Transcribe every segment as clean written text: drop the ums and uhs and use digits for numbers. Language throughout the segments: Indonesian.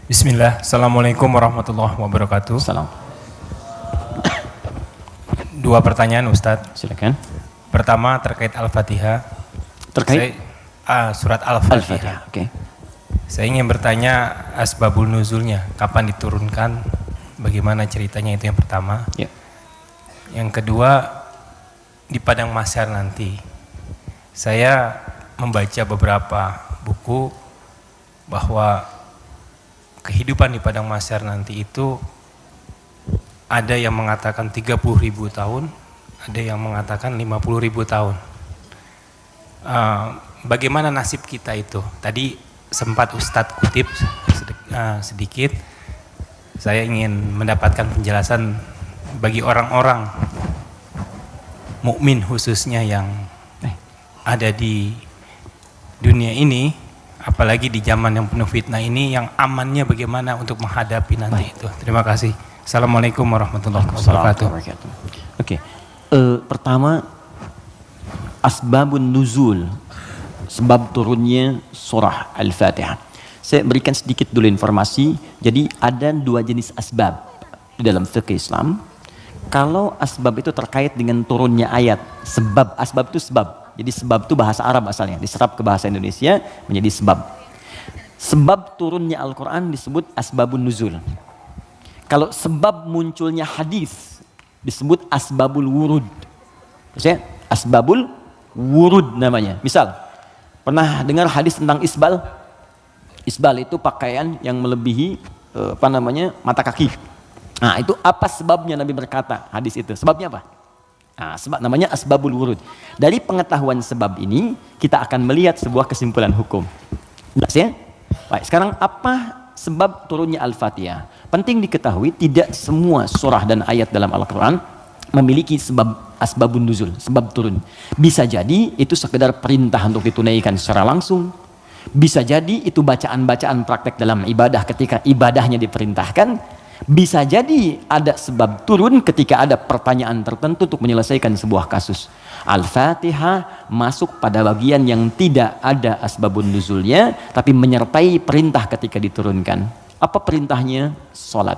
Bismillah, Assalamualaikum warahmatullahi wabarakatuh. Salam. Dua pertanyaan Ustadz. Silakan. Pertama terkait Al-Fatihah. Terkait Surat Al-Fatihah. Oke. Saya ingin bertanya asbabul nuzulnya, kapan diturunkan, bagaimana ceritanya, itu yang pertama. Ya. Yang kedua, di padang mahsyar nanti. Saya membaca beberapa buku bahwa kehidupan di padang mahsyar nanti itu ada yang mengatakan 30.000 tahun, ada yang mengatakan 50.000 tahun. Bagaimana nasib kita itu? Tadi sempat Ustadz kutip sedikit. Saya ingin mendapatkan penjelasan bagi orang-orang mukmin khususnya yang ada di dunia ini, apalagi di zaman yang penuh fitnah ini, yang amannya bagaimana untuk menghadapi nanti itu. Terima kasih. Assalamualaikum warahmatullahi wabarakatuh. Oke. Pertama, asbabun nuzul, sebab turunnya surah Al-Fatihah. Saya berikan sedikit dulu informasi. Jadi ada dua jenis asbab di dalam fikih Islam. Kalau asbab itu terkait dengan turunnya ayat, asbab itu sebab. Jadi sebab itu bahasa Arab asalnya, diserap ke bahasa Indonesia menjadi sebab. Sebab turunnya Al-Quran disebut asbabun nuzul. Kalau sebab munculnya hadis disebut asbabul wurud. Maksudnya asbabul wurud namanya. Misal, pernah dengar hadis tentang isbal? Isbal itu pakaian yang melebihi mata kaki. Nah, itu apa sebabnya Nabi berkata hadis itu? Sebabnya apa? Nah, sebab namanya asbabul wurud. Dari pengetahuan sebab ini kita akan melihat sebuah kesimpulan hukum. Jelas ya? Baik, sekarang apa sebab turunnya Al-Fatihah? Penting diketahui tidak semua surah dan ayat dalam Al-Quran memiliki sebab asbabun nuzul, sebab turun. Bisa jadi itu sekedar perintah untuk ditunaikan secara langsung. Bisa jadi itu bacaan-bacaan praktek dalam ibadah ketika ibadahnya diperintahkan. Bisa jadi ada sebab turun ketika ada pertanyaan tertentu untuk menyelesaikan sebuah kasus. Al-Fatihah masuk pada bagian yang tidak ada asbabun nuzulnya, tapi menyertai perintah ketika diturunkan. Apa perintahnya? Salat.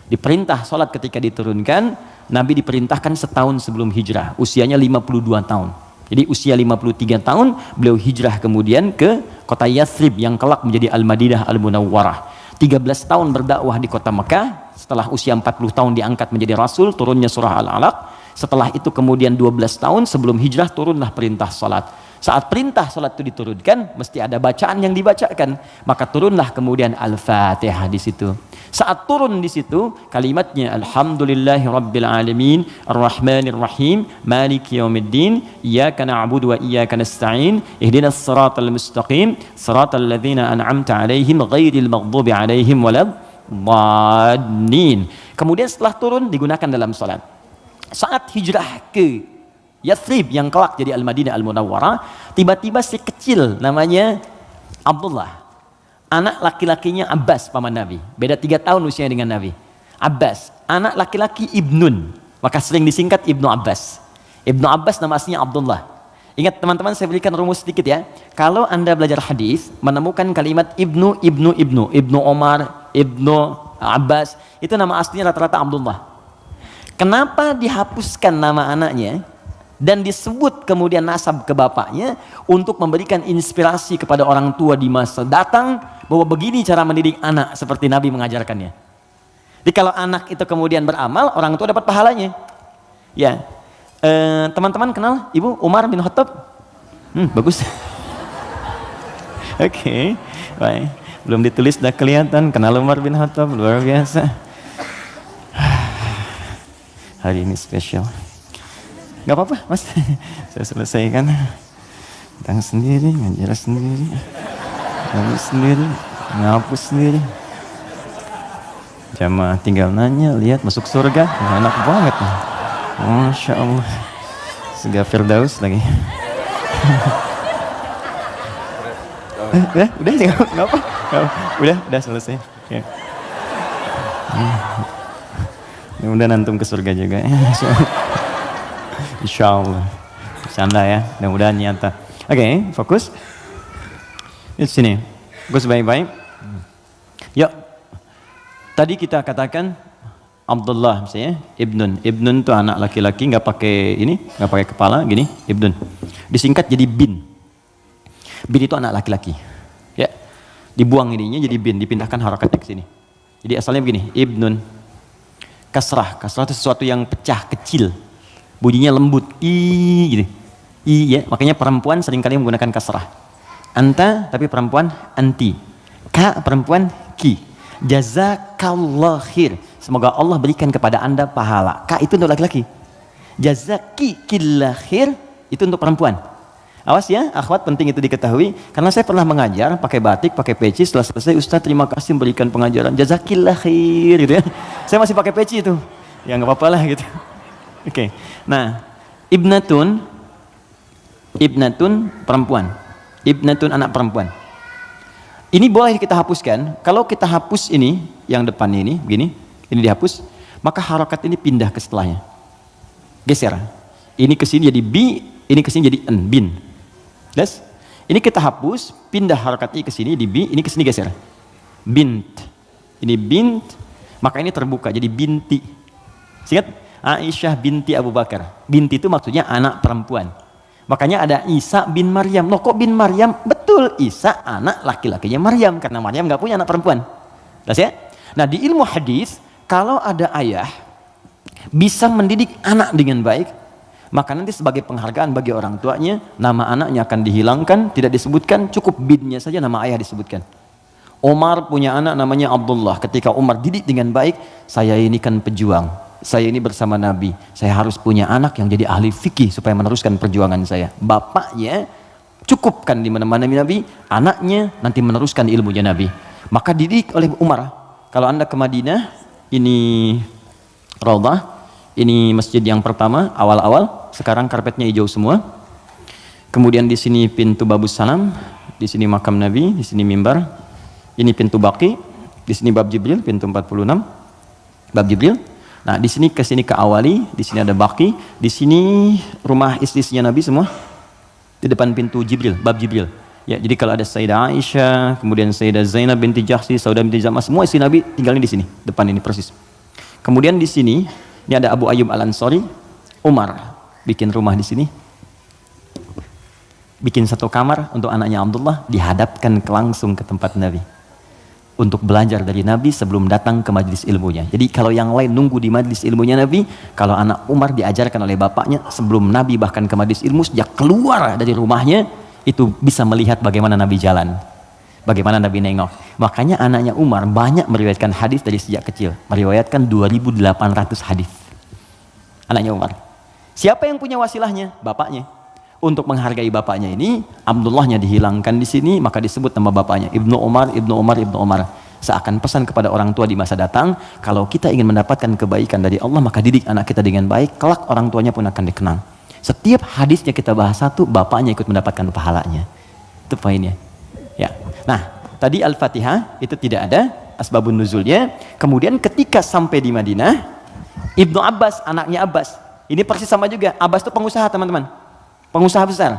Diperintah salat ketika diturunkan, Nabi diperintahkan setahun sebelum hijrah, usianya 52 tahun. Jadi usia 53 tahun, beliau hijrah kemudian ke kota Yathrib yang kelak menjadi Al-Madinah Al-Munawwarah. 13 tahun berdakwah di kota Mekah, setelah usia 40 tahun diangkat menjadi Rasul, turunnya surah Al-Alaq. Setelah itu kemudian 12 tahun sebelum hijrah turunlah perintah salat. Saat perintah salat itu diturunkan, mesti ada bacaan yang dibacakan, maka turunlah kemudian Al-Fatihah di situ. Saat turun di situ, kalimatnya Alhamdulillahi Rabbil Alamin, Ar-Rahmanir Rahim, Maliki Yaumiddin, Iyyaka na'budu wa iyyaka nasta'in, Ihdinas siratal mustaqim, siratal ladzina an'amta 'alaihim ghairil maghdubi 'alaihim waladdallin. Kemudian setelah turun digunakan dalam salat. Saat hijrah ke Yathrib yang kelak jadi Al-Madinah Al-Munawwarah, tiba-tiba si kecil namanya Abdullah, anak laki-lakinya Abbas paman Nabi, beda 3 tahun usianya dengan Nabi. Abbas, anak laki-laki Ibnun, maka sering disingkat Ibnu Abbas. Ibnu Abbas nama aslinya Abdullah. Ingat teman-teman, saya berikan rumus sedikit ya. Kalau Anda belajar hadis, menemukan kalimat Ibnu Omar, Ibnu Abbas, itu nama aslinya rata-rata Abdullah. Kenapa dihapuskan nama anaknya dan disebut kemudian nasab ke bapaknya untuk memberikan inspirasi kepada orang tua di masa datang bahwa begini cara mendidik anak seperti Nabi mengajarkannya. Jadi kalau anak itu kemudian beramal, orang tua dapat pahalanya. Ya, teman-teman kenal Ibu Umar bin Khattab? Bagus. Oke, baik. Belum ditulis, sudah kelihatan kenal Umar bin Khattab, luar biasa. Hari ini spesial. Gak apa-apa mas, saya selesaikan. Datang sendiri, ngajar sendiri, ngapus sendiri, ngapus sendiri. Jamaah tinggal nanya, lihat masuk surga, enak banget. Masya Allah, surga Firdaus lagi. Udah nggak apa, udah selesai. Ya. Mudah nantum ke surga juga. Insya Allah. Bercanda ya, mudah-mudahan nyata. Oke, fokus. Di sini. Fokus baik-baik. Yuk, Tadi kita katakan Abdullah misalnya, Ibnun itu anak laki-laki, nggak pakai kepala gini, Ibnun. Disingkat jadi bin. Bin itu anak laki-laki. Ya. Dibuang ininya jadi bin, dipindahkan harakatnya ke sini. Jadi asalnya begini, Ibnun. Kasrah itu sesuatu yang pecah, kecil. Bunyinya lembut, gitu. Ya, makanya perempuan seringkali menggunakan kasrah. Anta tapi perempuan anti. Ka perempuan ki. Jazakallah khair. Semoga Allah berikan kepada Anda pahala. Ka itu untuk laki-laki. Jazakillah khair itu untuk perempuan. Awas ya, akhwat, penting itu diketahui. Karena saya pernah mengajar pakai batik, pakai peci. Setelah selesai, Ustaz terima kasih memberikan pengajaran. Jazakillah khair gitu ya. Saya masih pakai peci itu. Ya nggak apa-apa lah gitu. Oke. Nah, ibnatun perempuan. Ibnatun anak perempuan. Ini boleh kita hapuskan. Kalau kita hapus ini, yang depan ini, begini, ini dihapus, maka harokat ini pindah ke setelahnya. Geser. Ini ke sini jadi bi, ini ke sini jadi en, bin. Yes? Ini kita hapus, pindah harokatnya ke sini di bi, ini ke sini geser. Bint. Ini bint, maka ini terbuka jadi binti. Ingat? Aisyah binti Abu Bakar. Binti itu maksudnya anak perempuan. Makanya ada Isa bin Maryam. Loh kok bin Maryam? Betul, Isa anak laki-lakinya Maryam, karena Maryam nggak punya anak perempuan. Jelas ya? Nah, di ilmu hadis, kalau ada ayah bisa mendidik anak dengan baik, maka nanti sebagai penghargaan bagi orang tuanya, nama anaknya akan dihilangkan, tidak disebutkan, cukup binnya saja nama ayah disebutkan. Umar punya anak namanya Abdullah. Ketika Umar didik dengan baik, saya ini kan pejuang, saya ini bersama Nabi, saya harus punya anak yang jadi ahli fikih supaya meneruskan perjuangan saya. Bapaknya cukupkan di mana-mana Nabi, anaknya nanti meneruskan ilmunya Nabi. Maka didik oleh Umar. Kalau Anda ke Madinah, ini Raudhah, ini masjid yang pertama awal-awal, sekarang karpetnya hijau semua. Kemudian di sini pintu Babus Salam, di sini makam Nabi, di sini mimbar. Ini pintu Baqi, di sini bab Jibril, pintu 46. Bab Jibril. Nah, di sini ke sini ke Awali, di sini ada Baqi, di sini rumah istri-istrinya Nabi semua. Di depan pintu Jibril, bab Jibril. Ya, jadi kalau ada Sayyidah Aisyah, kemudian Sayyidah Zainab binti Jahsy, Saudah binti Zam'ah, semua istri Nabi tinggalnya di sini, depan ini persis. Kemudian di sini, ini ada Abu Ayyub Al-Ansari, Umar bikin rumah di sini. Bikin satu kamar untuk anaknya Abdullah, dihadapkan langsung ke tempat Nabi. Untuk belajar dari Nabi sebelum datang ke majlis ilmunya. Jadi kalau yang lain nunggu di majlis ilmunya Nabi, kalau anak Umar diajarkan oleh bapaknya sebelum Nabi bahkan ke majlis ilmu, sejak keluar dari rumahnya, itu bisa melihat bagaimana Nabi jalan, bagaimana Nabi nengok. Makanya anaknya Umar banyak meriwayatkan hadis dari sejak kecil, meriwayatkan 2.800 hadis. Anaknya Umar. Siapa yang punya wasilahnya? Bapaknya. Untuk menghargai bapaknya ini, Abdullahnya dihilangkan di sini, maka disebut nama bapaknya Ibnu Umar, Ibnu Umar, Ibnu Umar. Seakan pesan kepada orang tua di masa datang, kalau kita ingin mendapatkan kebaikan dari Allah, maka didik anak kita dengan baik, kelak orang tuanya pun akan dikenang. Setiap hadisnya kita bahas satu, bapaknya ikut mendapatkan pahalanya. Itu poinnya. Ya. Nah, tadi Al-Fatihah itu tidak ada asbabun nuzulnya. Kemudian ketika sampai di Madinah, Ibnu Abbas, anaknya Abbas, ini persis sama juga. Abbas itu pengusaha, teman-teman. Pengusaha besar.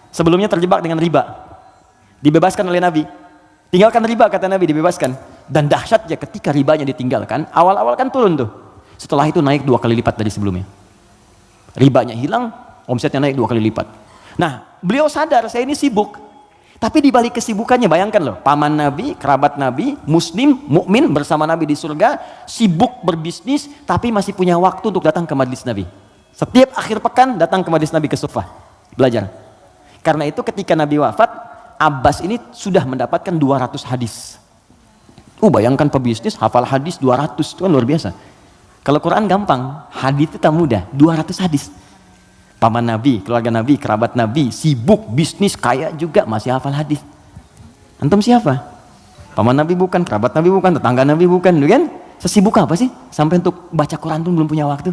Sebelumnya terjebak dengan riba. Dibebaskan oleh Nabi. Tinggalkan riba, kata Nabi, dibebaskan. Dan dahsyatnya ketika ribanya ditinggalkan, awal-awal kan turun tuh. Setelah itu naik 2 kali lipat dari sebelumnya. Ribanya hilang, omsetnya naik 2 kali lipat. Nah, beliau sadar saya ini sibuk. Tapi di balik kesibukannya, bayangkan loh, paman Nabi, kerabat Nabi, muslim, mukmin bersama Nabi di surga, sibuk berbisnis, tapi masih punya waktu untuk datang ke majlis Nabi. Setiap akhir pekan datang ke majlis Nabi ke Sufah, belajar. Karena itu ketika Nabi wafat, Abbas ini sudah mendapatkan 200 hadis. Bayangkan pebisnis hafal hadis 200, itu kan luar biasa. Kalau Quran gampang, hadis itu tak mudah, 200 hadis. Paman Nabi, keluarga Nabi, kerabat Nabi, sibuk, bisnis, kaya juga, masih hafal hadis. Antum siapa? Paman Nabi bukan, kerabat Nabi bukan, tetangga Nabi bukan, kan? Sesibuk apa sih? Sampai untuk baca Quran pun belum punya waktu.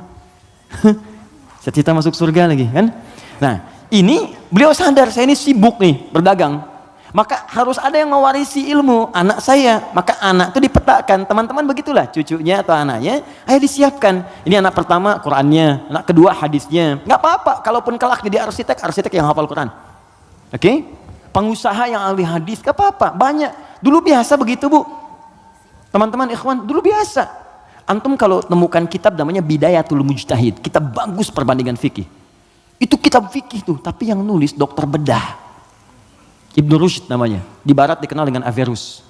Cita masuk surga lagi, kan? Nah, ini beliau sadar, saya ini sibuk nih, berdagang. Maka harus ada yang mewarisi ilmu anak saya. Maka anak itu dipetakan, teman-teman begitulah, cucunya atau anaknya, ayo disiapkan. Ini anak pertama Qurannya, anak kedua hadisnya. Nggak apa-apa, kalaupun kelak jadi arsitek yang hafal Quran. Oke? Pengusaha yang ahli hadis, nggak apa-apa, banyak. Dulu biasa begitu, Bu. Teman-teman ikhwan, dulu biasa. Antum kalau temukan kitab namanya Bidayatul Mujtahid, kitab bagus perbandingan fikih. Itu kitab fikih tuh, tapi yang nulis dokter bedah. Ibnu Rushd namanya, di barat dikenal dengan Averroes.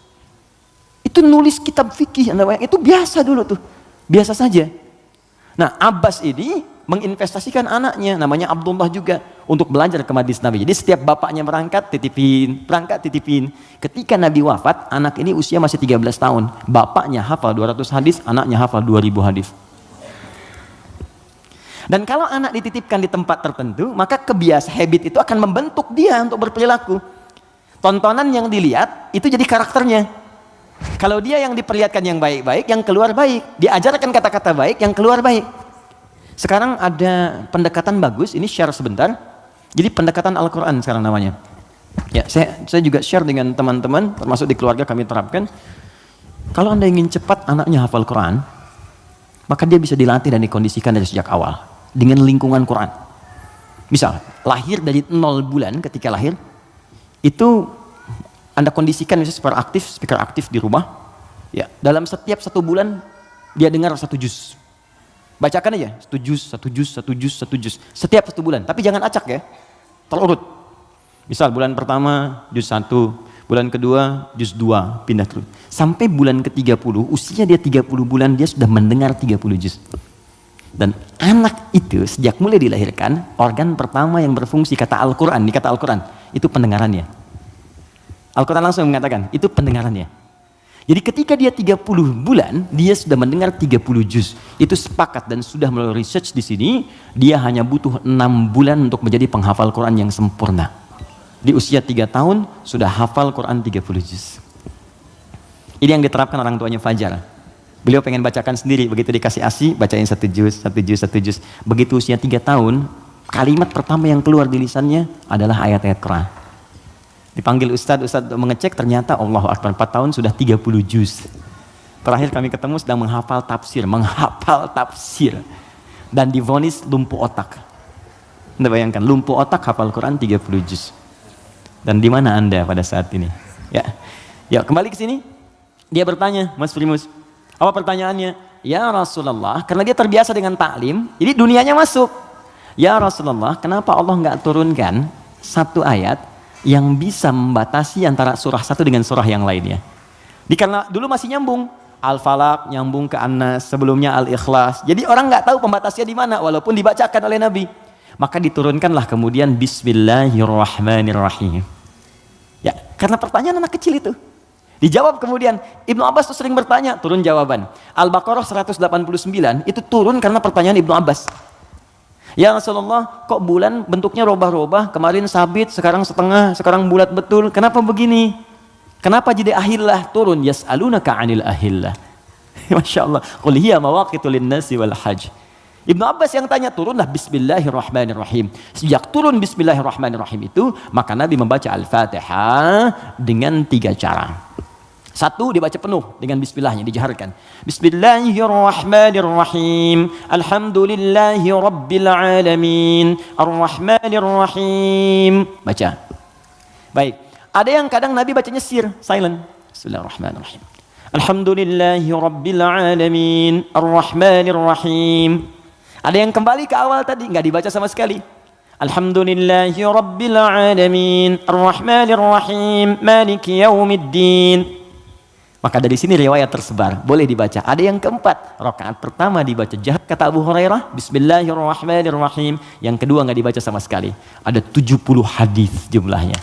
Itu nulis kitab fikih, itu biasa dulu tuh, biasa saja. Nah, Abbas ini menginvestasikan anaknya, namanya Abdullah juga, untuk belajar ke majlis Nabi. Jadi setiap bapaknya berangkat titipin. Ketika Nabi wafat, anak ini usia masih 13 tahun. Bapaknya hafal 200 hadis, anaknya hafal 2000 hadis. Dan kalau anak dititipkan di tempat tertentu, maka habit itu akan membentuk dia untuk berperilaku. Tontonan yang dilihat, itu jadi karakternya. Kalau dia yang diperlihatkan yang baik-baik, yang keluar baik. Diajarkan kata-kata baik, yang keluar baik. Sekarang ada pendekatan bagus, ini share sebentar. Jadi pendekatan Al-Quran sekarang namanya. Ya, saya juga share dengan teman-teman, termasuk di keluarga kami terapkan. Kalau Anda ingin cepat anaknya hafal Quran, maka dia bisa dilatih dan dikondisikan dari sejak awal. Dengan lingkungan Quran. Misal, lahir dari 0 bulan ketika lahir, itu Anda kondisikan misalnya speaker aktif di rumah. Ya, dalam setiap 1 bulan, dia dengar 1 juz. Bacakan aja, 1 juz. Setiap 1 bulan. Tapi jangan acak ya, terurut. Misal bulan pertama, juz 1. Bulan kedua, juz 2. Pindah terus. Sampai bulan ke-30, usia dia 30 bulan, dia sudah mendengar 30 juz. Dan anak itu, sejak mulai dilahirkan, organ pertama yang berfungsi, kata Al-Quran, itu pendengarannya. Al-Quran langsung mengatakan, itu pendengarannya. Jadi ketika dia 30 bulan, dia sudah mendengar 30 juz. Itu sepakat dan sudah melalui research di sini, dia hanya butuh 6 bulan untuk menjadi penghafal Quran yang sempurna. Di usia 3 tahun, sudah hafal Quran 30 juz. Ini yang diterapkan orang tuanya Fajar. Beliau pengen bacakan sendiri, begitu dikasih ASI, bacain 1 juz. Begitu usia 3 tahun, kalimat pertama yang keluar di lisannya adalah ayat-ayat Quran. Dipanggil Ustadz mengecek, ternyata Allahu Akbar, 4 tahun sudah 30 juz. Terakhir kami ketemu sedang menghafal tafsir. Dan divonis lumpuh otak. Anda bayangkan, lumpuh otak hafal Quran 30 juz. Dan di mana Anda pada saat ini? Ya, kembali ke sini. Dia bertanya, Mas Primus, apa pertanyaannya? Ya Rasulullah, karena dia terbiasa dengan taklim, jadi dunianya masuk. Ya Rasulullah, kenapa Allah nggak turunkan 1 ayat yang bisa membatasi antara surah satu dengan surah yang lainnya? Karena dulu masih nyambung, Al-Falaq nyambung ke An-Nas, sebelumnya Al-Ikhlas. Jadi orang nggak tahu pembatasnya di mana, walaupun dibacakan oleh Nabi. Maka diturunkanlah kemudian Bismillahirrahmanirrahim. Ya, karena pertanyaan anak kecil itu. Dijawab kemudian. Ibnu Abbas tuh sering bertanya, turun jawaban. Al-Baqarah 189 itu turun karena pertanyaan Ibnu Abbas. Ya Rasulullah, kok bulan bentuknya robah-robah, kemarin sabit, sekarang setengah, sekarang bulat betul, kenapa begini? Kenapa jadi ahillah turun? Yas'alunaka 'anil ahillah. Masya Allah. Qul hiya mawaqitu lin-nasi wal hajj. Ibnu Abbas yang tanya, turunlah Bismillahirrahmanirrahim. Sejak turun Bismillahirrahmanirrahim itu, maka Nabi membaca Al-Fatihah dengan 3 cara. 1, dibaca penuh dengan bismillahnya, dijaharkan. Bismillahirrahmanirrahim. Alhamdulillahi rabbil alamin. Ar-Rahmanirrahim. Baca. Baik. Ada yang kadang Nabi bacanya sir, silent. Bismillahirrahmanirrahim. Alhamdulillahi rabbil alamin. Ar-Rahmanirrahim. Ada yang kembali ke awal tadi, nggak dibaca sama sekali. Alhamdulillahi rabbil alamin. Ar-Rahmanirrahim. Maliki yaumiddin. Maka dari sini riwayat tersebar, boleh dibaca. Ada yang keempat, rakaat pertama dibaca jahat kata Abu Hurairah, Bismillahirrahmanirrahim. Yang kedua nggak dibaca sama sekali. Ada 70 hadis jumlahnya.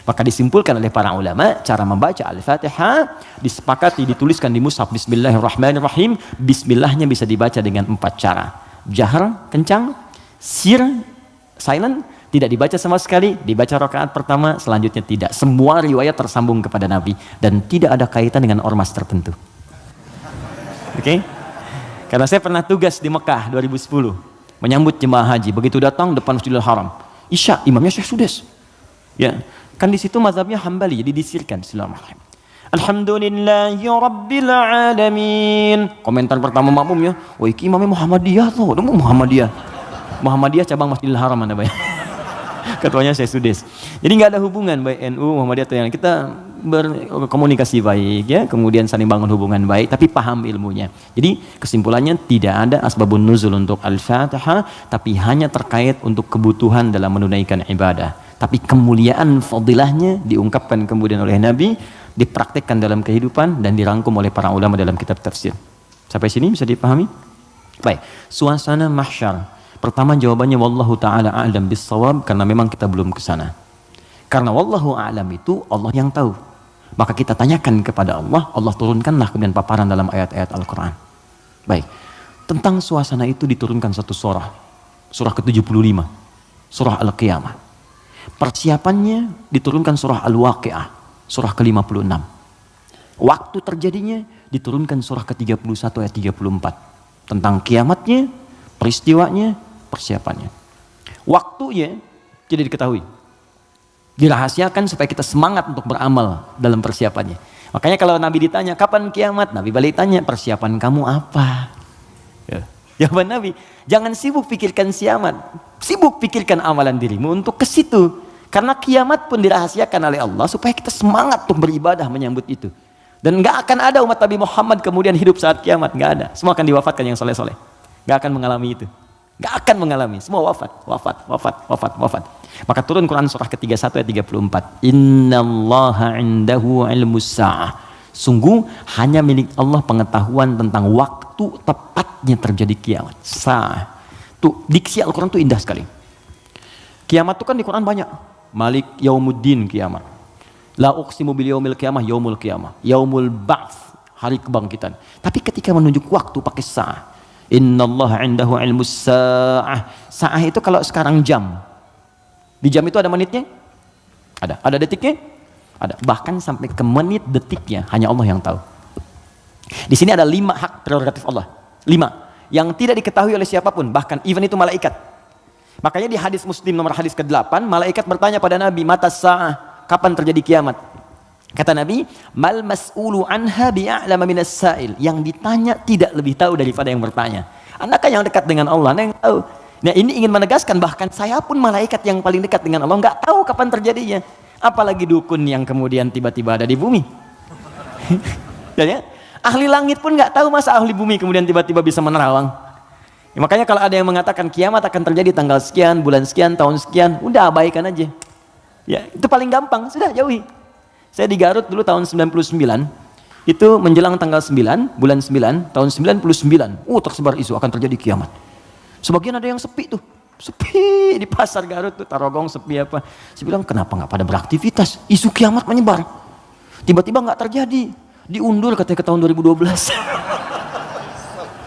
Maka disimpulkan oleh para ulama, cara membaca Al-Fatihah disepakati dituliskan di mushaf Bismillahirrahmanirrahim. Bismillahnya bisa dibaca dengan 4 cara. Jahar, kencang, sir, silent, tidak dibaca sama sekali, dibaca rakaat pertama, selanjutnya tidak. Semua riwayat tersambung kepada Nabi dan tidak ada kaitan dengan ormas tertentu. Oke? Karena saya pernah tugas di Mekah 2010 menyambut jemaah haji. Begitu datang depan Masjidil Haram, Isya, imamnya Syekh Sudes. Ya, kan di situ mazhabnya Hambali, jadi disirkan. Bismillahirrahmanirrahim. Alhamdulillahi rabbil alamin. Komentar pertama makmumnya, "Oh, iki imamnya Muhammadiyah tuh, Muhammadiyah cabang Masjidil Haram Anda bayang." Ketuanya saya Sudes. Jadi nggak ada hubungan baik NU Muhammadiyah atau yang lain. Kita berkomunikasi baik ya, kemudian saling bangun hubungan baik, tapi paham ilmunya. Jadi kesimpulannya tidak ada asbabun nuzul untuk Al-Fatihah, tapi hanya terkait untuk kebutuhan dalam menunaikan ibadah. Tapi kemuliaan fadilahnya diungkapkan kemudian oleh Nabi, dipraktikkan dalam kehidupan dan dirangkum oleh para ulama dalam kitab tafsir. Sampai sini bisa dipahami? Baik, suasana mahsyar. Pertama jawabannya wallahu taala a'lam bissawab, karena memang kita belum ke sana. Karena wallahu a'lam itu Allah yang tahu. Maka kita tanyakan kepada Allah, Allah turunkanlah kemudian paparan dalam ayat-ayat Al-Qur'an. Baik. Tentang suasana itu diturunkan satu surah. Surah ke-75. Surah Al-Qiyamah. Persiapannya diturunkan surah Al-Waqi'ah, surah ke-56. Waktu terjadinya diturunkan surah ke-31 ayat 34. Tentang kiamatnya, peristiwanya, persiapannya. Waktunya tidak diketahui. Dirahasiakan supaya kita semangat untuk beramal dalam persiapannya. Makanya kalau Nabi ditanya kapan kiamat, Nabi balik tanya persiapan kamu apa? Ya. Jawaban Nabi, jangan sibuk pikirkan kiamat, sibuk pikirkan amalan dirimu untuk ke situ. Karena kiamat pun dirahasiakan oleh Allah supaya kita semangat untuk beribadah menyambut itu. Dan nggak akan ada umat Nabi Muhammad kemudian hidup saat kiamat, nggak ada. Semua akan diwafatkan yang soleh-soleh. Nggak akan mengalami itu. Nggak akan mengalami. Semua wafat. Maka turun Quran surah ke-31 ayat 34. Innallaha indahu ilmus sa'ah. Sungguh hanya milik Allah pengetahuan tentang waktu tepatnya terjadi kiamat. Sa'ah. Tuh, diksi Al-Quran tuh indah sekali. Kiamat itu kan di Quran banyak. Malik yaumuddin kiamat. La uqsimu bil yaumil qiyamah, yaumul qiyamah. Yaumul ba'ts, hari kebangkitan. Tapi ketika menunjuk waktu pakai sa'ah. Innallaha indahu ilmus sa'ah. Sa'ah itu kalau sekarang jam. Di jam itu ada menitnya? Ada. Ada detiknya? Ada. Bahkan sampai ke menit detiknya hanya Allah yang tahu. Di sini ada 5 hak prerogatif Allah. 5 yang tidak diketahui oleh siapapun, bahkan even itu malaikat. Makanya di hadis Muslim nomor hadis ke-8, malaikat bertanya pada Nabi, "Mata sa'ah?" Kapan terjadi kiamat? Kata Nabi, "Mal mas'ulu anha bi'a'lama minas sa'il." Yang ditanya tidak lebih tahu daripada yang bertanya. Anda kan yang dekat dengan Allah, Anda yang tahu. Nah, ini ingin menegaskan bahkan saya pun malaikat yang paling dekat dengan Allah nggak tahu kapan terjadinya. Apalagi dukun yang kemudian tiba-tiba ada di bumi. Ya, ahli langit pun nggak tahu masa ahli bumi kemudian tiba-tiba bisa menerawang. Ya, makanya kalau ada yang mengatakan kiamat akan terjadi tanggal sekian, bulan sekian, tahun sekian, udah abaikan aja. Ya, itu paling gampang, sudah jauhi. Saya di Garut dulu tahun 99, itu menjelang tanggal 9, bulan 9, tahun 99, tersebar isu akan terjadi kiamat. Sebagian ada yang sepi tuh, sepi di pasar Garut tuh, Tarogong sepi apa. Saya bilang kenapa nggak pada beraktivitas, isu kiamat menyebar. Tiba-tiba nggak terjadi, diundur katanya ke tahun 2012.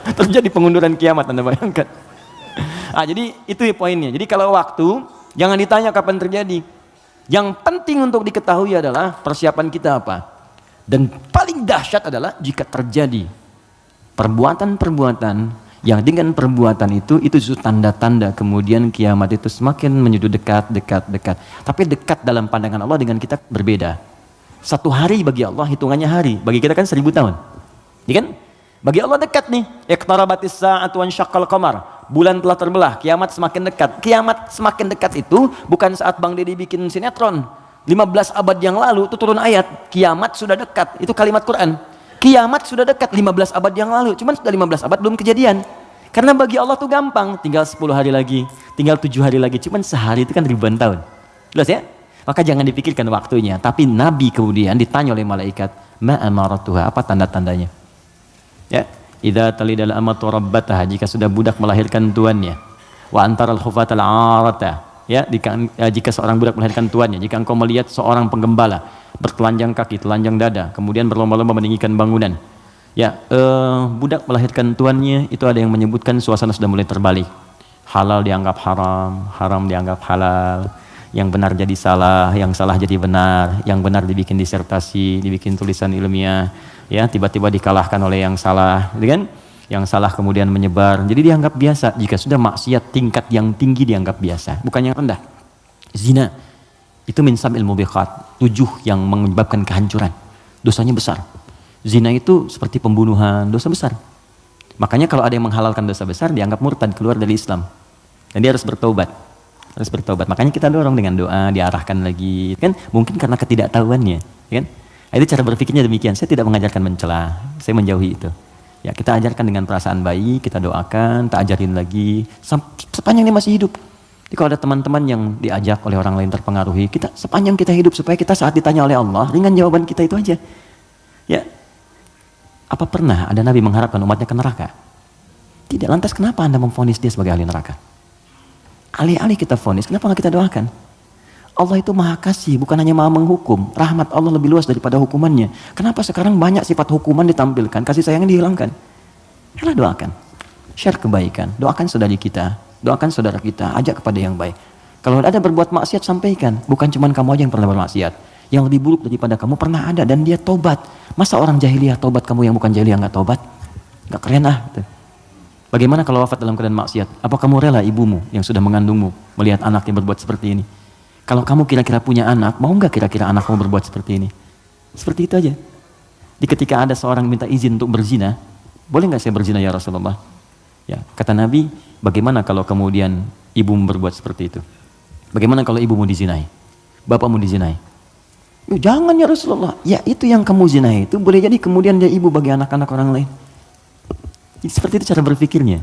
Terjadi pengunduran kiamat, Anda bayangkan. Jadi itu poinnya. Jadi kalau waktu, jangan ditanya kapan terjadi. Yang penting untuk diketahui adalah persiapan kita apa. Dan paling dahsyat adalah jika terjadi perbuatan-perbuatan yang dengan perbuatan itu justru tanda-tanda kemudian kiamat itu semakin menuju dekat. Tapi dekat dalam pandangan Allah dengan kita berbeda. 1 hari bagi Allah hitungannya hari, bagi kita kan 1000 tahun. Ya kan? Bagi Allah dekat nih. Iqtarabatis sa'atu wansyaqqal qamar. Bulan telah terbelah, kiamat semakin dekat. Kiamat semakin dekat itu bukan saat Bang Deddy bikin sinetron. 15 abad yang lalu itu turun ayat, kiamat sudah dekat. Itu kalimat Quran. Kiamat sudah dekat 15 abad yang lalu. Cuman sudah 15 abad belum kejadian. Karena bagi Allah tuh gampang, tinggal 10 hari lagi, tinggal 7 hari lagi. Cuman sehari itu kan ribuan tahun. Jelas ya? Maka jangan dipikirkan waktunya. Tapi Nabi kemudian ditanya oleh malaikat, ma amaratuha, apa tanda-tandanya? Ya, idza talidal amatu rabbataha, jika sudah budak melahirkan tuannya. Wa antaral khufatal arata, ya, jika seorang budak melahirkan tuannya, jika engkau melihat seorang penggembala bertelanjang kaki, telanjang dada, kemudian berlomba-lomba meninggikan bangunan. Ya, budak melahirkan tuannya, itu ada yang menyebutkan suasana sudah mulai terbalik. Halal dianggap haram, haram dianggap halal. Yang benar jadi salah, yang salah jadi benar, yang benar dibikin disertasi, dibikin tulisan ilmiah, ya tiba-tiba dikalahkan oleh yang salah, gitu kan? Yang salah kemudian menyebar, jadi dianggap biasa. Jika sudah maksiat tingkat yang tinggi dianggap biasa, bukan yang rendah. Zina itu min sab'il mubiqat, 7 yang menyebabkan kehancuran, dosanya besar. Zina itu seperti pembunuhan, dosa besar. Makanya kalau ada yang menghalalkan dosa besar dianggap murtad, keluar dari Islam, dan dia harus bertaubat. Harus bertobat. Makanya kita dorong dengan doa, diarahkan lagi. Kan mungkin karena ketidaktahuannya, kan? Nah, itu cara berpikirnya demikian. Saya tidak mengajarkan mencela, saya menjauhi itu. Ya, kita ajarkan dengan perasaan baik, kita doakan, tak ajarin lagi sepanjang dia masih hidup. Jadi kalau ada teman-teman yang diajak oleh orang lain terpengaruhi, kita sepanjang kita hidup supaya kita saat ditanya oleh Allah, ringan jawaban kita itu aja. Ya. Apa pernah ada nabi mengharapkan umatnya ke neraka? Tidak. Lantas kenapa Anda memvonis dia sebagai ahli neraka? Alih-alih kita vonis, kenapa nggak kita doakan? Allah itu maha kasih, bukan hanya maha menghukum. Rahmat Allah lebih luas daripada hukumannya. Kenapa sekarang banyak sifat hukuman ditampilkan, kasih sayang dihilangkan? Yalah, doakan. Share kebaikan, doakan saudari kita, doakan saudara kita, ajak kepada yang baik. Kalau ada berbuat maksiat, sampaikan. Bukan cuma kamu aja yang pernah bermaksiat. Yang lebih buruk daripada kamu pernah ada dan dia tobat. Masa orang jahiliyah tobat, kamu yang bukan jahiliyah nggak tobat? Nggak keren ah. Gitu. Bagaimana kalau wafat dalam keadaan maksiat? Apa kamu rela ibumu yang sudah mengandungmu melihat anaknya berbuat seperti ini? Kalau kamu kira-kira punya anak, mau nggak kira-kira anak kamu berbuat seperti ini? Seperti itu aja. Di ketika ada seorang minta izin untuk berzina, boleh nggak saya berzina ya Rasulullah? Ya, kata Nabi, bagaimana kalau kemudian ibumu berbuat seperti itu? Bagaimana kalau ibumu dizinai? Bapakmu dizinai? Jangan ya Rasulullah. Ya, itu yang kamu zinai itu boleh jadi kemudian dia ibu bagi anak-anak orang lain. Seperti itu cara berpikirnya.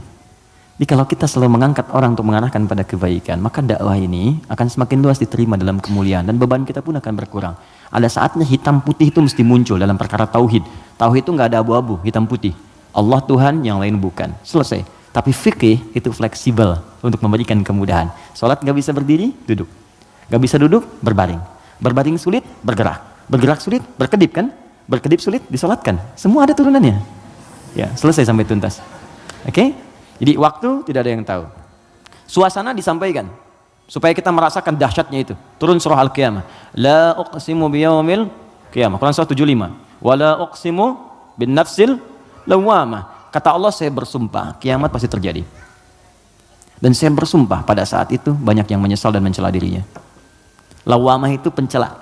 Jadi kalau kita selalu mengangkat orang untuk mengarahkan pada kebaikan, maka dakwah ini akan semakin luas diterima dalam kemuliaan dan beban kita pun akan berkurang. Ada saatnya hitam putih itu mesti muncul dalam perkara tauhid. Tauhid itu nggak ada abu-abu, hitam putih. Allah Tuhan, yang lain bukan. Selesai. Tapi fikih itu fleksibel untuk memberikan kemudahan. Sholat nggak bisa berdiri, duduk. Nggak bisa duduk, berbaring. Berbaring sulit, bergerak. Bergerak sulit, berkedip kan? Berkedip sulit, disolatkan. Semua ada turunannya. Ya, selesai sampai tuntas. Oke? Jadi waktu tidak ada yang tahu. Suasana disampaikan supaya kita merasakan dahsyatnya itu. Turun surah Al-Qiyamah. La uqsimu biyaumil qiyamah. Quran surah 75. Wa la uqsimu bin nafsil lawwamah. Kata Allah, saya bersumpah kiamat pasti terjadi. Dan saya bersumpah pada saat itu banyak yang menyesal dan mencela dirinya. Lawwamah itu pencela.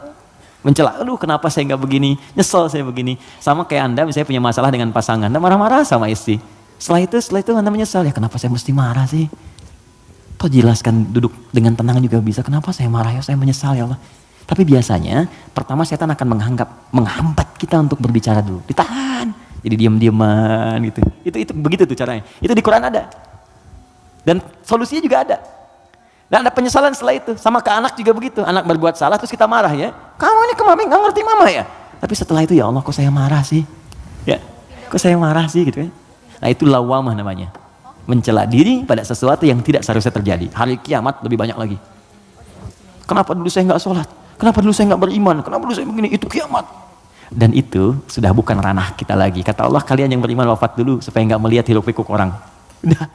Mencela, aduh kenapa saya nggak begini, nyesel saya begini. Sama kayak Anda misalnya punya masalah dengan pasangan, Anda marah-marah sama istri. Setelah itu Anda menyesal, ya kenapa saya mesti marah sih? Toh jelaskan, duduk dengan tenang juga bisa, kenapa saya marah ya, saya menyesal ya Allah. Tapi biasanya, pertama setan akan menghambat kita untuk berbicara dulu. Ditahan, jadi diam-diaman gitu. Itu begitu tuh caranya. Itu di Quran ada. Dan solusinya juga ada. Dan ada penyesalan setelah itu. Sama ke anak juga begitu. Anak berbuat salah terus kita marah ya. Kamu ini kemarin nggak ngerti mama ya. Tapi setelah itu ya Allah kok saya marah sih. Ya, kok saya marah sih gitu ya. Nah itu lawamah namanya. Mencela diri pada sesuatu yang tidak seharusnya terjadi. Hari kiamat lebih banyak lagi. Kenapa dulu saya nggak sholat? Kenapa dulu saya nggak beriman? Kenapa dulu saya begini? Itu kiamat. Dan itu sudah bukan ranah kita lagi. Kata Allah, kalian yang beriman wafat dulu supaya nggak melihat hiruk pikuk orang. Udah.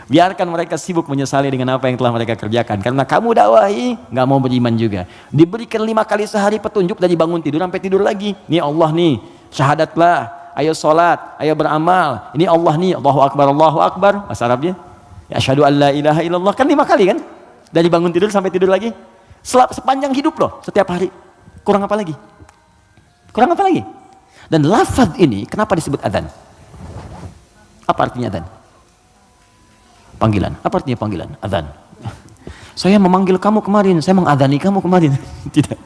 Biarkan mereka sibuk menyesali dengan apa yang telah mereka kerjakan. Karena kamu dakwahi, nggak mau beriman juga. Diberikan 5 kali sehari petunjuk dari bangun tidur sampai tidur lagi. Nih Allah nih, syahadatlah, ayo sholat, ayo beramal. Ini Allah nih, Allahu Akbar. Bahasa Arabnya, ya asyhadu an la ilaha illallah. Kan 5 kali kan? Dari bangun tidur sampai tidur lagi. Sepanjang hidup loh, setiap hari. Kurang apa lagi? Kurang apa lagi? Dan lafaz ini, kenapa disebut adzan? Apa artinya adzan? Panggilan. Apa artinya panggilan? Adzan. Saya memanggil kamu kemarin, saya mengadani kamu kemarin. Tidak.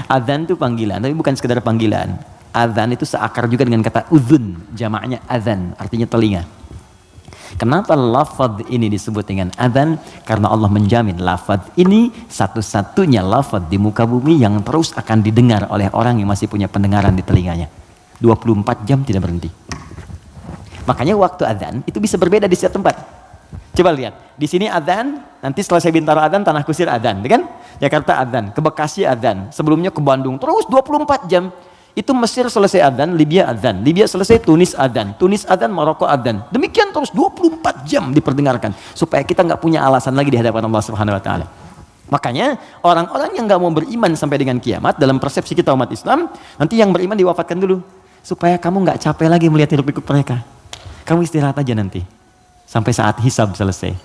Adzan itu panggilan, tapi bukan sekedar panggilan. Adzan itu seakar juga dengan kata uzun, jamaknya adzan, artinya telinga. Kenapa lafaz ini disebut dengan adzan? Karena Allah menjamin lafaz ini satu-satunya lafaz di muka bumi yang terus akan didengar oleh orang yang masih punya pendengaran di telinganya. 24 jam tidak berhenti. Makanya waktu adzan itu bisa berbeda di setiap tempat. Coba lihat, di sini adzan, nanti setelah saya Bintaro adzan, Tanah Kusir adzan, kan? Jakarta adzan, ke Bekasi adzan, sebelumnya ke Bandung, terus 24 jam. Itu Mesir selesai adzan, Libya adzan, Libya selesai Tunis adzan, Maroko adzan. Demikian terus 24 jam diperdengarkan supaya kita nggak punya alasan lagi di hadapan Allah Subhanahu wa taala. Makanya orang-orang yang nggak mau beriman sampai dengan kiamat dalam persepsi kita umat Islam, nanti yang beriman diwafatkan dulu supaya kamu nggak capek lagi melihat hiruk pikuk mereka. Kamu istirahat aja nanti. Sampai saat hisab selesai.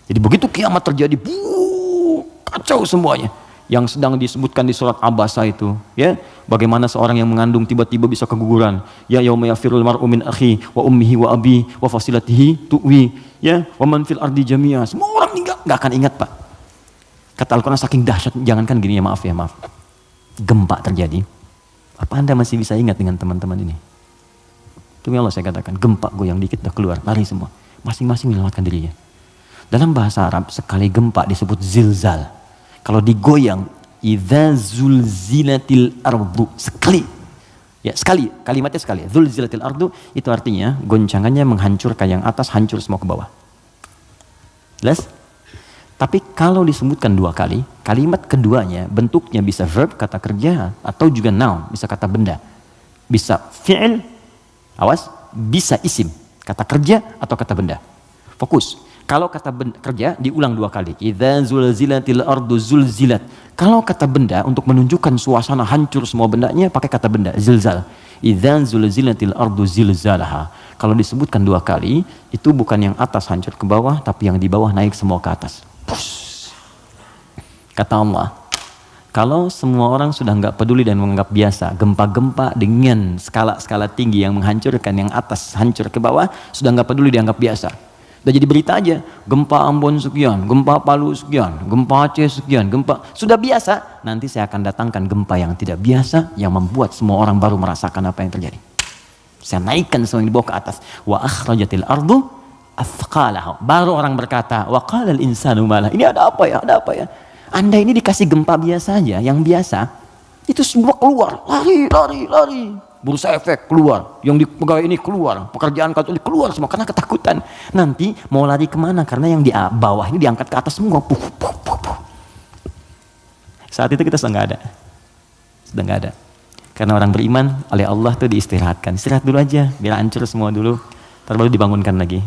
Jadi begitu kiamat terjadi, kacau semuanya. Yang sedang disebutkan di surat Abasa itu, ya, bagaimana seorang yang mengandung tiba-tiba bisa keguguran. Ya yauma yafirul mar'u min akhi wa ummihi wa abi wa fasilatihi tuwi, ya, wa man fil ardi jami'a. Semua orang enggak akan ingat, Pak. Kata Al-Quran saking dahsyat, jangankan gini ya, maaf. Gempa terjadi. Apa Anda masih bisa ingat dengan teman-teman ini? Demi Allah saya katakan, gempa goyang dikit udah keluar, lari semua. Masing-masing menyelamatkan dirinya. Dalam bahasa Arab, sekali gempa disebut zilzal. Kalau digoyang, idza zulzilatil ardu, sekali. Ya, sekali, kalimatnya sekali. Zulzilatil ardu itu artinya goncangannya menghancurkan yang atas, hancur semua ke bawah. Jelas? Tapi kalau disebutkan 2 kali, kalimat keduanya bentuknya bisa verb, kata kerja, atau juga noun, bisa kata benda. Bisa fi'il, awas, bisa isim, kata kerja atau kata benda. Fokus. Kalau kata kerja diulang 2 kali. Idza zulzilatil ardu zulzilat. Kalau kata benda untuk menunjukkan suasana hancur semua bendanya pakai kata benda, zilzal. Idza zulzilatil ardu zilzalaha. Kalau disebutkan 2 kali, itu bukan yang atas hancur ke bawah, tapi yang di bawah naik semua ke atas. Push. Kata Allah, kalau semua orang sudah nggak peduli dan menganggap biasa gempa-gempa dengan skala-skala tinggi yang menghancurkan yang atas hancur ke bawah, sudah nggak peduli dianggap biasa. Udah jadi berita aja, gempa Ambon sekian, gempa Palu sekian, gempa Aceh sekian, gempa sudah biasa. Nanti saya akan datangkan gempa yang tidak biasa yang membuat semua orang baru merasakan apa yang terjadi. Saya naikkan semua yang dibawa ke atas. Wa akhrajatil ardu athqalaha. Baru orang berkata, wa qalal insanu malah. Ini ada apa ya? Ada apa ya? Anda ini dikasih gempa biasa aja, yang biasa, itu semua keluar, lari. Bursa efek keluar, yang di pegawai ini keluar, pekerjaan kantor ini keluar semua karena ketakutan. Nanti mau lari kemana? Karena yang di bawah ini diangkat ke atas semua. Puh. Saat itu kita sudah nggak ada. Karena orang beriman oleh Allah tuh diistirahatkan. Istirahat dulu aja, biar hancur semua dulu. Ntar baru dibangunkan lagi,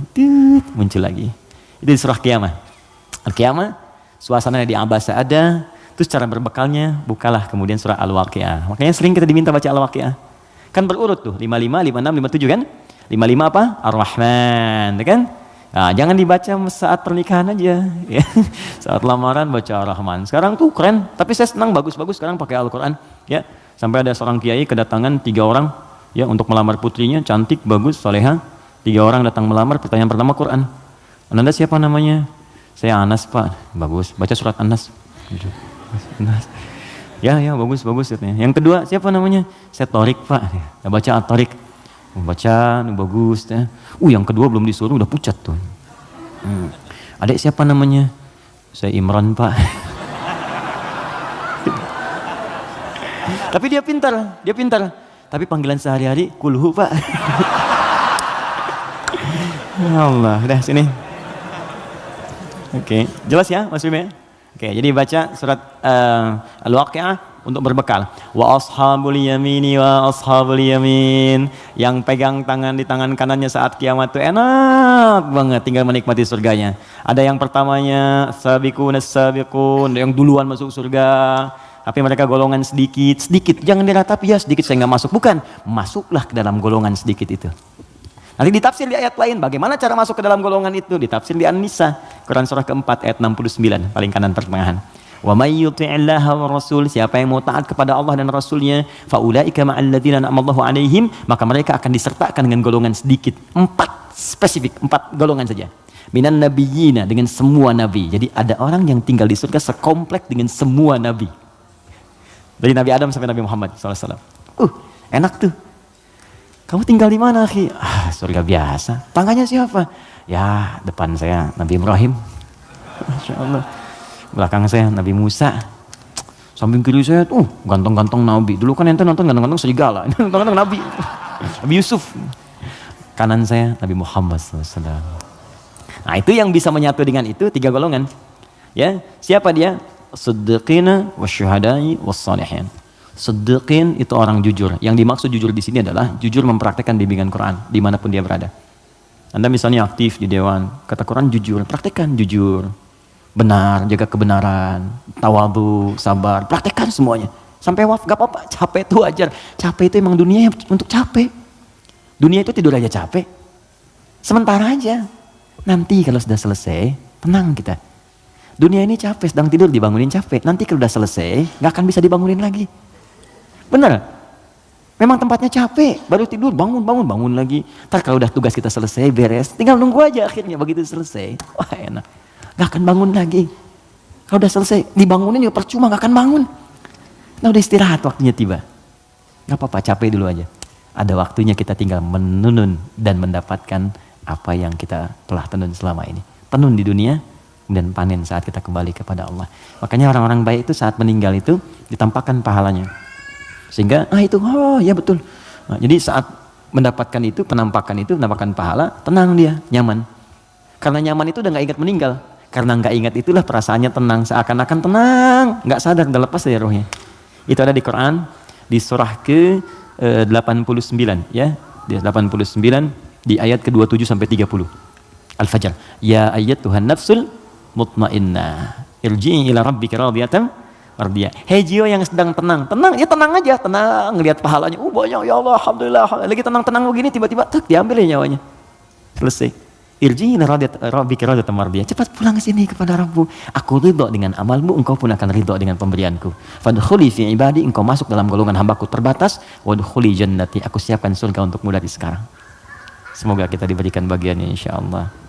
muncul lagi. Itu di surah Qiyamah. Al-Qiyamah, suasananya di Abasa ada. Terus cara berbekalnya, bukalah kemudian surah Al-Waqi'ah. Makanya sering kita diminta baca Al-Waqi'ah. Kan berurut tuh, 55, 56, 57 kan? 55 apa? Ar-Rahman, kan? Nah, jangan dibaca saat pernikahan aja. Ya. Saat lamaran baca Ar-Rahman. Sekarang tuh keren, tapi saya senang bagus-bagus sekarang pakai Al-Quran. Ya. Sampai ada seorang kiai kedatangan 3 orang ya untuk melamar putrinya, cantik, bagus, soleha. 3 orang datang melamar, pertanyaan pertama Quran. Anda siapa namanya? Saya Anas Pak. Bagus, baca surat Anas. Anas. Ya bagus katanya. Yang kedua siapa namanya? Saya Torik Pak. Ya, baca At-Torik. Baca bagus. Ya. Yang kedua belum disuruh udah pucat tuh. Adik siapa namanya? Saya Imran Pak. Tapi dia pintar. Tapi panggilan sehari-hari kulhu Pak. Ya Allah, udah sini. Oke, jelas ya Mas Bim ya? Oke, jadi baca surat Al-Waqi'ah untuk berbekal. Wa ashabul yamini wa ashabul yamin. Yang pegang tangan di tangan kanannya saat kiamat itu enak banget, tinggal menikmati surganya. Ada yang pertamanya sabiqun, yang duluan masuk surga. Tapi mereka golongan sedikit. Jangan diratapi ya sedikit saya nggak masuk. Bukan, masuklah ke dalam golongan sedikit itu. Nanti ditafsir di ayat lain, bagaimana cara masuk ke dalam golongan itu? Ditafsir di An-Nisa, Quran surah keempat ayat 69, paling kanan pertengahan. Wa may yuti'illaha wa rasul, siapa yang mau taat kepada Allah dan Rasulnya, fa ulaika ma'al ladzina an'amallahu 'alaihim, maka mereka akan disertakan dengan golongan sedikit. 4 golongan saja. Minan nabiyyina, dengan semua nabi. Jadi ada orang yang tinggal di surga sekomplek dengan semua nabi. Dari Nabi Adam sampai Nabi Muhammad SAW. Enak tuh. Kamu tinggal di mana, akhi? Surga biasa. Tangganya siapa? Ya, depan saya Nabi Ibrahim. Masya Allah. Belakang saya Nabi Musa. Samping kiri saya tuh ganteng-ganteng Nabi. Dulu kan ente nonton ganteng-ganteng serigala. Ganteng-ganteng Nabi. Nabi Yusuf. Kanan saya Nabi Muhammad SAW. Nah, itu yang bisa menyatu dengan itu 3 golongan. Ya, siapa dia? Siddiqina wasyuhada'i wassalihin. Siddiqin itu orang jujur. Yang dimaksud jujur di sini adalah jujur mempraktekkan bimbingan Quran dimanapun dia berada. Anda misalnya aktif di dewan, kata Quran jujur, praktekkan jujur, benar, jaga kebenaran, tawadhu, sabar, praktekkan semuanya. Sampai wafat gak apa-apa, capek itu wajar. Capek itu emang dunia untuk capek. Dunia itu tidur aja capek. Sementara aja. Nanti kalau sudah selesai, tenang kita. Dunia ini capek, sedang tidur dibangunin capek. Nanti kalau sudah selesai, gak akan bisa dibangunin lagi. Benar, memang tempatnya capek, baru tidur, bangun lagi. Ntar kalau udah tugas kita selesai, beres, tinggal nunggu aja akhirnya begitu selesai. Wah enak, gak akan bangun lagi. Kalau udah selesai, dibangunin juga percuma, gak akan bangun. Nah udah istirahat, waktunya tiba. Gak apa-apa, capek dulu aja. Ada waktunya kita tinggal menenun dan mendapatkan apa yang kita telah tenun selama ini. Tenun di dunia, dan panen saat kita kembali kepada Allah. Makanya orang-orang baik itu saat meninggal itu ditampakkan pahalanya. Sehingga, itu, oh ya betul. Nah, jadi saat mendapatkan itu, penampakan pahala, tenang dia, nyaman. Karena nyaman itu udah gak ingat meninggal. Karena gak ingat itulah perasaannya tenang, seakan-akan tenang, gak sadar, udah lepas dari rohnya. Itu ada di Quran, di surah ke 89 ya, di 89 di ayat ke-27 sampai 30. Al-Fajr. Ya ayyatuhan nafsul mutmainnah, irji'i ila rabbika radiyatan mardiyah. Hei jiwa yang sedang tenang ya tenang aja, tenang ngelihat pahalanya. Banyak ya Allah, alhamdulillah. Lagi tenang-tenang begini tiba-tiba diambil ya nyawanya. Selesai. Irji'i ila rabbika radiyatan mardiyah. Cepat pulang ke sini kepada Rabbmu. Aku ridho dengan amalmu, engkau pun akan ridho dengan pemberianku. Fadkhuli fi ibadi, engkau masuk dalam golongan hambaku terbatas. Wadkhuli jannati, aku siapkan surga untukmu dari sekarang. Semoga kita diberikan bagiannya insyaallah.